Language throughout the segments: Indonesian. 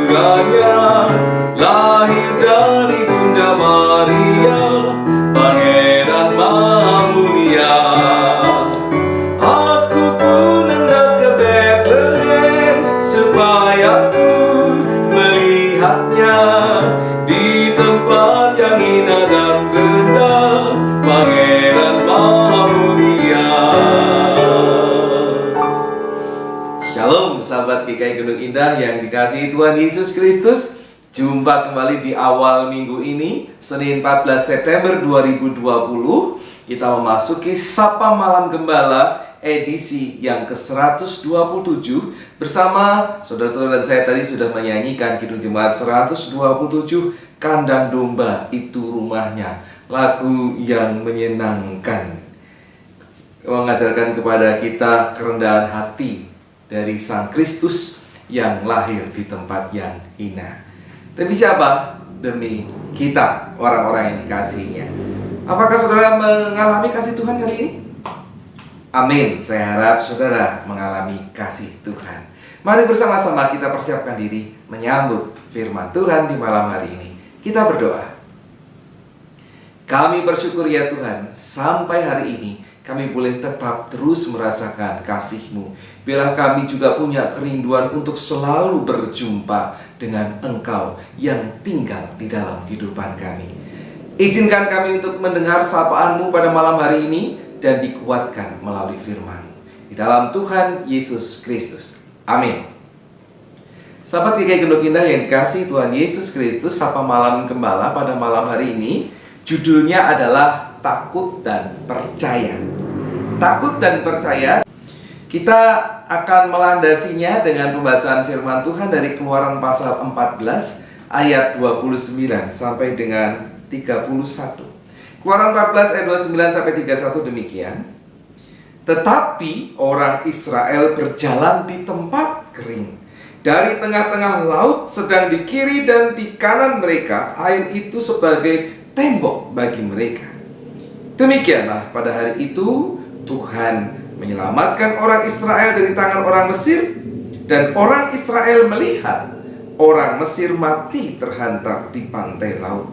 surganya, lahir dari Bunda Maria, Pangeran Maha Mulia. Aku pun hendak ke Bethlehem supaya ku melihatnya di tempat yang hina dan rendah, Pangeran Maha Mulia. Shalom sahabat GKI Gunung Indah yang dikasihi Tuhan Yesus Kristus. Jumpa kembali di awal minggu ini, Senin 14 September 2020. Kita memasuki Sapa Malam Gembala edisi yang ke-127. Bersama saudara-saudara dan saya tadi sudah menyanyikan Kidung Jemaat 127, Kandang Domba Itu Rumahnya. Lagu yang menyenangkan, mengajarkan kepada kita kerendahan hati dari Sang Kristus yang lahir di tempat yang hina. Demi siapa? Demi kita, orang-orang yang dikasihinya. Apakah saudara mengalami kasih Tuhan hari ini? Amin. Saya harap saudara mengalami kasih Tuhan. Mari bersama-sama kita persiapkan diri menyambut firman Tuhan di malam hari ini. Kita berdoa. Kami bersyukur ya Tuhan, sampai hari ini kami boleh tetap terus merasakan kasih-Mu. Biarlah kami juga punya kerinduan untuk selalu berjumpa dengan Engkau yang tinggal di dalam kehidupan kami. Izinkan kami untuk mendengar sapaan-Mu pada malam hari ini dan dikuatkan melalui firman-Mu. Di dalam Tuhan Yesus Kristus. Amin. Sahabat GKI Gunung Indah yang dikasihi Tuhan Yesus Kristus, Sapa Malam Gembala pada malam hari ini judulnya adalah Takut dan Percaya. Takut dan percaya. Kita akan melandasinya dengan pembacaan firman Tuhan dari Keluaran pasal 14 ayat 29 sampai dengan 31. Keluaran 14 ayat 29 sampai 31 demikian. Tetapi orang Israel berjalan di tempat kering. Dari tengah-tengah laut, sedang di kiri dan di kanan mereka, air itu sebagai tembok bagi mereka. Demikianlah pada hari itu Tuhan menyelamatkan orang Israel dari tangan orang Mesir, dan orang Israel melihat orang Mesir mati terhantar di pantai laut.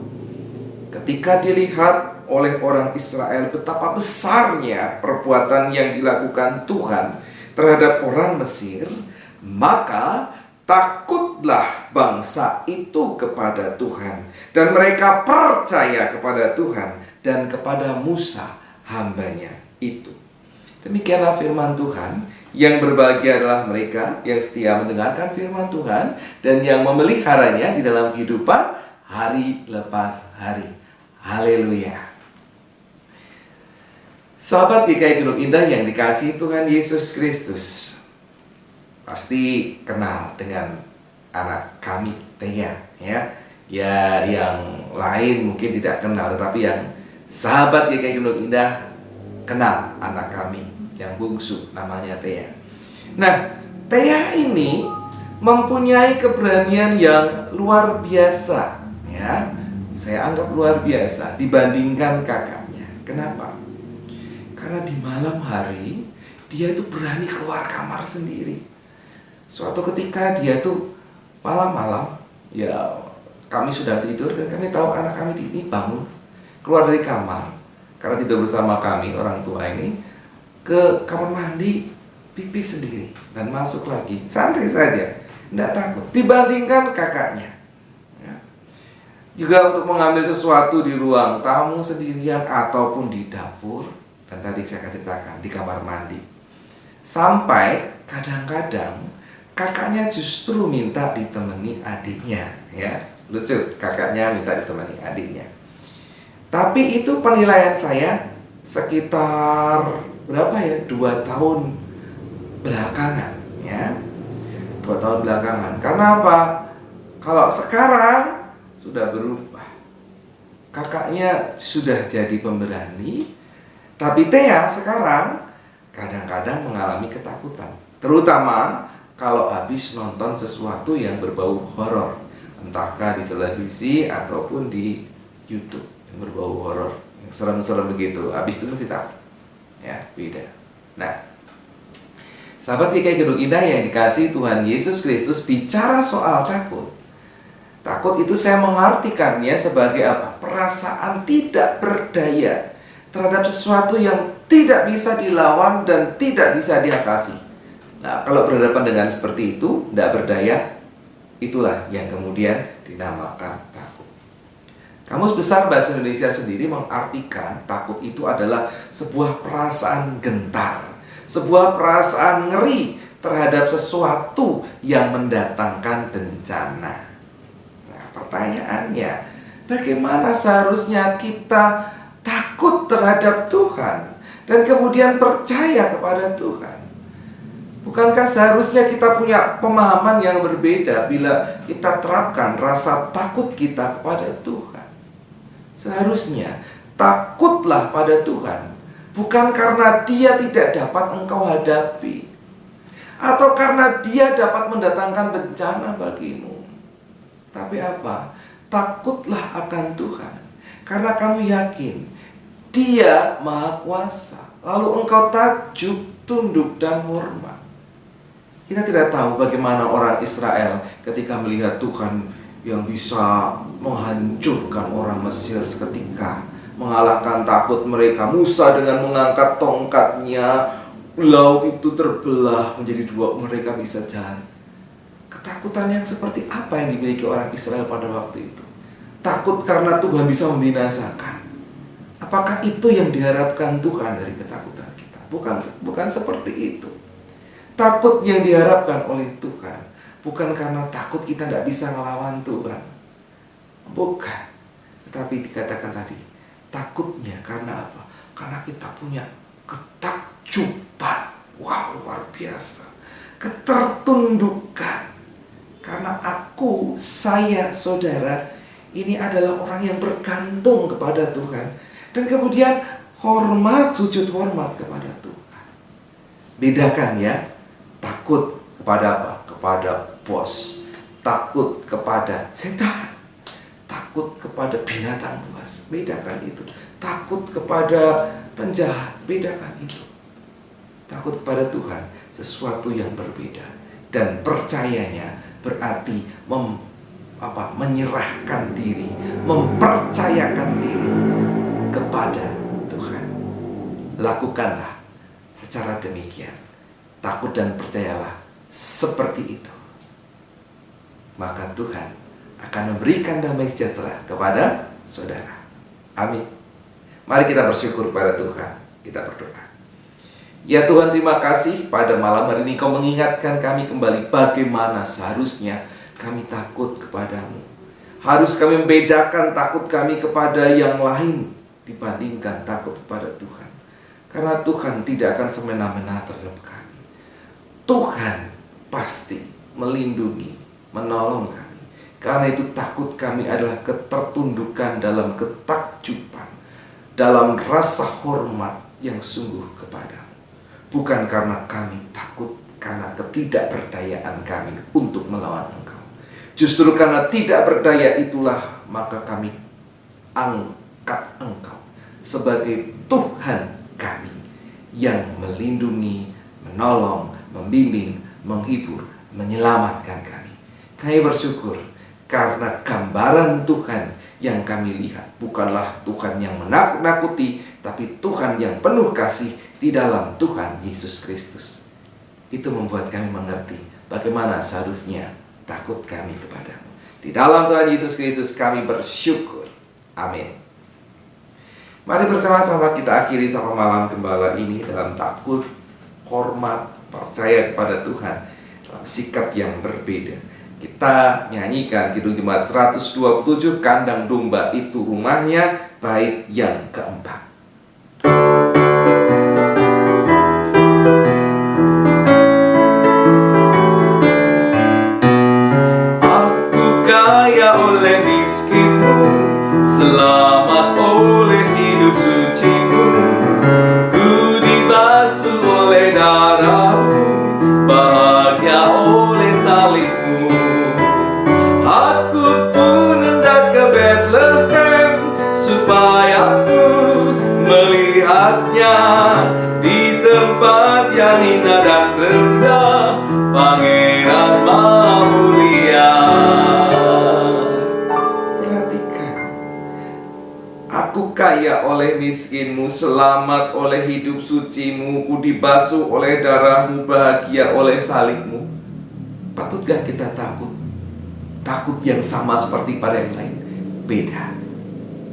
Ketika dilihat oleh orang Israel betapa besarnya perbuatan yang dilakukan Tuhan terhadap orang Mesir, maka takutlah bangsa itu kepada Tuhan, dan mereka percaya kepada Tuhan dan kepada Musa hambanya itu. Demikianlah firman Tuhan. Yang berbahagia adalah mereka yang setia mendengarkan firman Tuhan dan yang memeliharanya di dalam kehidupan hari lepas hari. Haleluya. Sahabat GKI Gunung Indah yang dikasihi Tuhan Yesus Kristus, pasti kenal dengan anak kami, Tia, ya. Ya, yang lain mungkin tidak kenal, tetapi yang sahabat GKI Gunung Indah kenal anak kami yang bungsu, namanya Tia. Nah, Tia ini mempunyai keberanian yang luar biasa, ya. Saya anggap luar biasa dibandingkan kakaknya. Kenapa? Karena di malam hari dia itu berani keluar kamar sendiri. Suatu ketika dia tuh malam-malam, ya kami sudah tidur dan kami tahu anak kami ini bangun, keluar dari kamar karena tidur bersama kami orang tua ini, ke kamar mandi, pipis sendiri dan masuk lagi, santai saja, tidak takut. Dibandingkan kakaknya, ya. Juga untuk mengambil sesuatu di ruang tamu sendirian ataupun di dapur, dan tadi saya ceritakan di kamar mandi. Sampai kadang-kadang kakaknya justru minta ditemani adiknya, ya. Lucu, kakaknya minta ditemani adiknya. Tapi itu penilaian saya sekitar berapa ya? 2 tahun belakangan, ya. 2 tahun belakangan. Karena apa? Kalau sekarang sudah berubah. Kakaknya sudah jadi pemberani, tapi Tia sekarang kadang-kadang mengalami ketakutan. Terutama kalau habis nonton sesuatu yang berbau horor, entahkah di televisi ataupun di YouTube yang berbau horor, yang serem-serem begitu. Habis itu mesti takut. Ya, beda. Nah, sahabat GKI Gunung Indah yang dikasihi Tuhan Yesus Kristus, bicara soal takut, Takut itu saya mengartikannya sebagai apa? Perasaan tidak berdaya terhadap sesuatu yang tidak bisa dilawan dan tidak bisa diatasi. Nah, kalau berhadapan dengan seperti itu, tidak berdaya, itulah yang kemudian dinamakan takut. Kamus Besar Bahasa Indonesia sendiri mengartikan takut itu adalah sebuah perasaan gentar, sebuah perasaan ngeri terhadap sesuatu yang mendatangkan bencana. Pertanyaannya, bagaimana seharusnya kita takut terhadap Tuhan dan kemudian percaya kepada Tuhan? Bukankah seharusnya kita punya pemahaman yang berbeda bila kita terapkan rasa takut kita kepada Tuhan? Seharusnya takutlah pada Tuhan, bukan karena Dia tidak dapat engkau hadapi, atau karena Dia dapat mendatangkan bencana bagimu. Tapi apa? Takutlah akan Tuhan karena kamu yakin Dia Maha Kuasa. Lalu engkau takjub, tunduk, dan hormat. Kita tidak tahu bagaimana orang Israel ketika melihat Tuhan yang bisa menghancurkan orang Mesir seketika, mengalahkan takut mereka. Musa dengan mengangkat tongkatnya, laut itu terbelah menjadi dua, mereka bisa jalan. Ketakutan yang seperti apa yang dimiliki orang Israel pada waktu itu? Takut karena Tuhan bisa membinasakan. Apakah itu yang diharapkan Tuhan dari ketakutan kita? Bukan seperti itu. Takut yang diharapkan oleh Tuhan bukan karena takut kita tidak bisa melawan Tuhan. Bukan. Tetapi dikatakan tadi, takutnya karena apa? Karena kita punya ketakjuban. Wah, luar biasa. Ketertundukan. Karena aku, saya, saudara, ini adalah orang yang bergantung kepada Tuhan. Dan kemudian hormat, sujud hormat kepada Tuhan. Bedakan ya, takut kepada apa? Kepada bos. Takut kepada setan. Takut kepada binatang buas. Bedakan itu. Takut kepada penjahat. Bedakan itu. Takut kepada Tuhan, sesuatu yang berbeda. Dan percayanya berarti menyerahkan diri, mempercayakan diri kepada Tuhan. Lakukanlah secara demikian. Takut dan percayalah seperti itu. Maka Tuhan akan memberikan damai sejahtera kepada saudara. Amin. Mari kita bersyukur pada Tuhan. Kita berdoa. Ya Tuhan, terima kasih pada malam hari ini Kau mengingatkan kami kembali bagaimana seharusnya kami takut kepadamu. Harus kami membedakan takut kami kepada yang lain dibandingkan takut kepada Tuhan. Karena Tuhan tidak akan semena-mena terhadap kami. Tuhan pasti melindungi, menolong kami. Karena itu takut kami adalah ketertundukan dalam ketakjuban, dalam rasa hormat yang sungguh kepadamu. Bukan karena kami takut karena ketidakberdayaan kami untuk melawan Engkau. Justru karena tidak berdaya itulah maka kami angkat Engkau sebagai Tuhan kami yang melindungi, menolong, membimbing, menghibur, menyelamatkan kami. Kami bersyukur karena gambaran Tuhan yang kami lihat bukanlah Tuhan yang menakut-nakuti, tapi Tuhan yang penuh kasih di dalam Tuhan Yesus Kristus. Itu membuat kami mengerti bagaimana seharusnya takut kami kepadamu. Di dalam Tuhan Yesus Kristus kami bersyukur. Amin. Mari bersama-sama kita akhiri sama malam gembala ini dalam takut, hormat, percaya kepada Tuhan dalam sikap yang berbeda. Kita nyanyikan Kidung Jemaat 127, Kandang Domba Itu Rumahnya, bait yang keempat. Aku kaya oleh miskinmu, selamat oleh hidup sucimu. Ku dibasuh oleh darahmu, bahagia oleh salibmu. Aku pun hendak ke Bethlehem supaya ku melihatnya di tempat yang hina dan rendah, Pangeran Maha Mulia. kaya oleh miskinmu, selamat oleh hidup sucimu, ku dibasuh oleh darahmu, bahagia oleh salibmu. Patutkah kita takut? Takut yang sama seperti pada yang lain? Beda.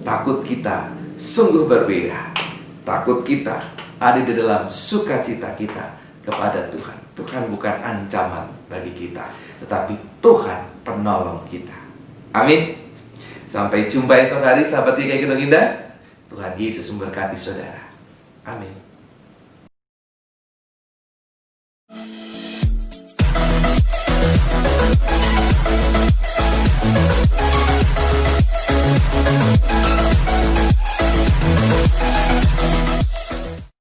Takut kita sungguh berbeda. Takut kita ada di dalam sukacita kita kepada Tuhan. Tuhan bukan ancaman bagi kita, tetapi Tuhan penolong kita. Amin. Sampai jumpa esok hari, sahabat GKI Gunung Indah. Tuhan Yesus memberkati saudara. Amin.